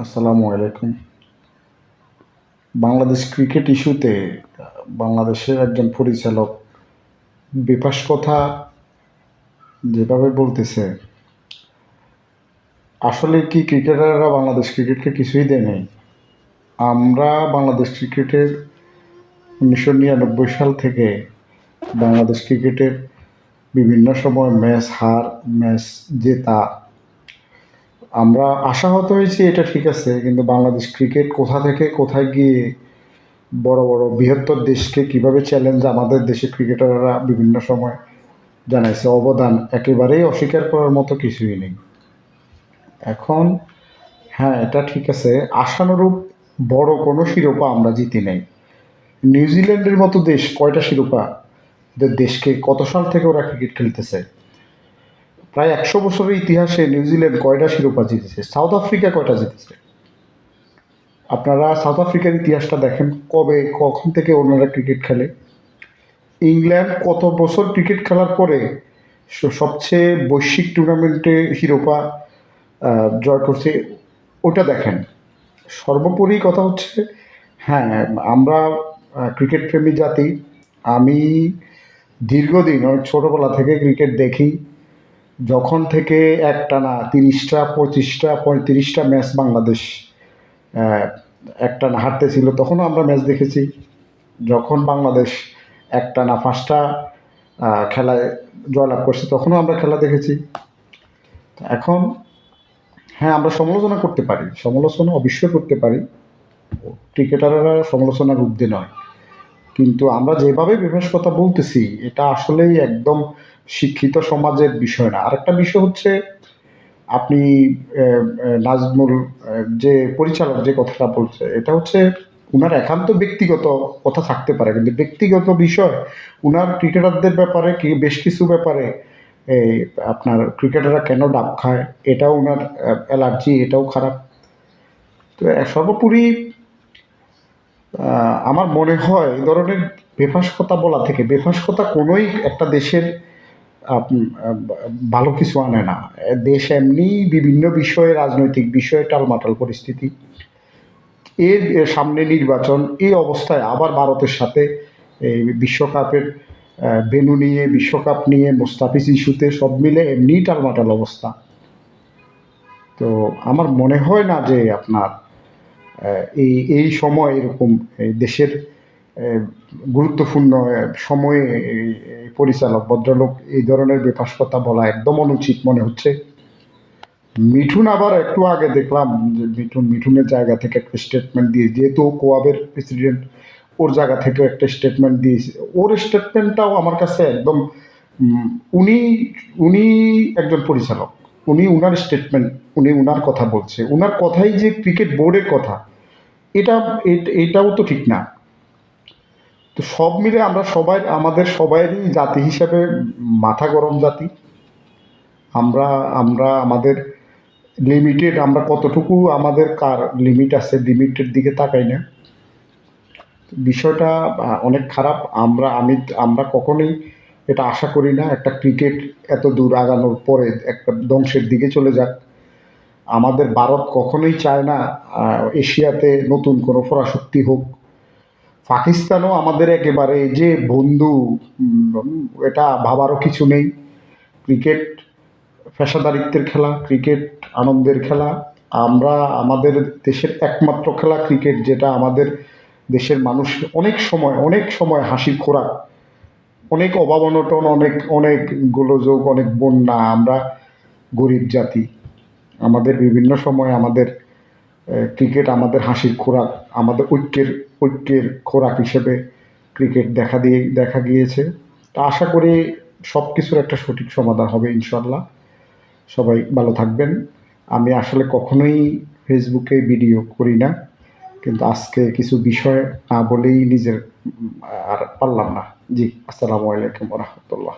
আসসালামু আলাইকুম। বাংলাদেশ ক্রিকেট ইস্যুতে বাংলাদেশের একজন পরিচালক বিপাস কথা যেভাবে বলতেছে, আসলে কি ক্রিকেটাররা বাংলাদেশ ক্রিকেটকে কিছুই দেয় নাই? আমরা বাংলাদেশ ক্রিকেটের 1999 সাল থেকে বাংলাদেশ ক্রিকেটের বিভিন্ন সময় ম্যাচ হার, ম্যাচ জেতা আমরা আশাহত হয়েছি, এটা ঠিক আছে, কিন্তু বাংলাদেশ ক্রিকেট কোথা থেকে কোথায় গিয়ে বড় বড় বৃহত্তর দেশকে কিভাবে চ্যালেঞ্জ আমাদের দেশের ক্রিকেটাররা বিভিন্ন সময় জানাইছে, অবদান একেবারেই অস্বীকার করার মতো কিছুই নেই। এখন হ্যাঁ, এটা ঠিক আছে, আশানুরূপ বড় কোনো শিরোপা আমরা জিতি নাই। নিউজিল্যান্ডের মতো দেশ কয়টা শিরোপা, এদের দেশকে কত সাল থেকে ওরা ক্রিকেট খেলতেছে, প্রায় 100 বছরের ইতিহাসে নিউজিল্যান্ড কয়টা শিরোপা জিতেছে, সাউথ আফ্রিকা কয়টা জিতেছে। আপনারা সাউথ আফ্রিকার ইতিহাসটা দেখেন, কখন থেকে ওনারা ক্রিকেট খেলে। ইংল্যান্ড কত বছর ক্রিকেট খেলার পরে সবচেয়ে বৈশ্বিক টুর্নামেন্টে শিরোপা জয় করছে, ওটা দেখেন। সর্বোপরি কথা হচ্ছে, হ্যাঁ, আমরা ক্রিকেট প্রেমী জাতি। আমি দীর্ঘদিন অনেক ছোটোবেলা থেকে ক্রিকেট দেখি। যখন থেকে একটানা 30টা 25টা 35টা ম্যাচ বাংলাদেশ একটানা হারতেছিল, তখনও আমরা ম্যাচ দেখেছি। যখন বাংলাদেশ একটানা 5টা খেলায় জয়লাভ করছে, তখনও আমরা খেলা দেখেছি। এখন হ্যাঁ, আমরা সমালোচনা করতে পারি, সমালোচনা অবশ্যই করতে পারি, ক্রিকেটাররা সমালোচনার ঊর্ধ্বে নয়, কিন্তু আমরা যেভাবে বিভাস কথা বলতেছি, এটা আসলেই একদম শিক্ষিত সমাজের বিষয় না। আরেকটা বিষয় হচ্ছে, আপনি নাজমুল যে পরিচালক যে কথাটা বলছে, এটা হচ্ছে উনার একান্ত ব্যক্তিগত কথা থাকতে পারে, কিন্তু ব্যক্তিগত বিষয় উনার ক্রিকেটারদের ব্যাপারে কি বেশ কিছু ব্যাপারে এই আপনার ক্রিকেটাররা কেন ডাব খায়, এটাও উনার অ্যালার্জি, এটাও খারাপ। তো সর্বোপরি আমার মনে হয় এই ধরনের বেফাঁস কথা বলা থেকে, বেফাঁস কথা কোনোই একটা দেশের ভালো কিছু আনে না। দেশ এমনি বিভিন্ন বিষয়ে, রাজনৈতিক বিষয়ে টালমাটাল পরিস্থিতি, এর সামনে নির্বাচন, এই অবস্থায় আবার ভারতের সাথে এই বিশ্বকাপের ভেন্যু নিয়ে, বিশ্বকাপ নিয়ে, মুস্তাফিজ ইস্যুতে সব মিলে এমনি টালমাটাল অবস্থা। তো আমার মনে হয় না যে আপনার এই সময় এরকম দেশের গুরুত্বপূর্ণ সময়ে পরিচালক ভদ্রলোক এই ধরনের বেফাঁস কথা বলা একদম অনুচিত মনে হচ্ছে। মিঠুন আবার একটু আগে দেখলাম যে মিঠুনের জায়গা থেকে একটা স্টেটমেন্ট দিয়ে, যেহেতু কোয়াবের প্রেসিডেন্ট, ওর জায়গা থেকে একটা স্টেটমেন্ট দিয়েছে। ওর স্টেটমেন্টটাও আমার কাছে একদম উনি উনি একজন পরিচালক, উনি উনার স্টেটমেন্ট, উনি উনার কথা বলছে, উনার কথাই যে ক্রিকেট বোর্ডের কথা, এটা এটাও তো ঠিক না। তো সব মিলে আমরা সবাই, আমাদের সবাইয়েরই জাতি হিসাবে মাথা গরম জাতি। আমরা আমরা আমাদের লিমিটেড, আমরা কতটুকু আমাদের কার লিমিট আছে, লিমিটের দিকে তাকাই না। বিষয়টা অনেক খারাপ। আমরা কখনোই এটা আশা করি না একটা ক্রিকেট এত দূর আগানোর পরে একটা ধ্বংসের দিকে চলে যাক। আমাদের ভারত কখনোই চায় না এশিয়াতে নতুন কোনো পরাশক্তি হোক। পাকিস্তানও আমাদের একেবারে যে বন্ধু, এটা ভাবারও কিছু নেই। ক্রিকেট পেশাদারিত্বের খেলা, ক্রিকেট আনন্দের খেলা। আমরা আমাদের দেশের একমাত্র খেলা ক্রিকেট, যেটা আমাদের দেশের মানুষ অনেক সময় হাসির খোরাক, অনেক অভাব অনটন, অনেক গোলযোগ, অনেক বন্যা। আমরা গরিব জাতি, আমাদের বিভিন্ন সময় আমাদের ক্রিকেট আমাদের হাসির খোরাক, আমাদের ঐক্যের খোরাক হিসেবে ক্রিকেট দেখা গিয়েছে। তা আশা করি সব কিছুর একটা সঠিক সমাধান হবে ইনশাল্লাহ। সবাই ভালো থাকবেন। আমি আসলে কখনোই ফেসবুকে ভিডিও করি না, কিন্তু আজকে কিছু বিষয় না বলেই নিজের আর পারলাম না। জি, আসসালামু আলাইকুম রহমতুল্লাহ।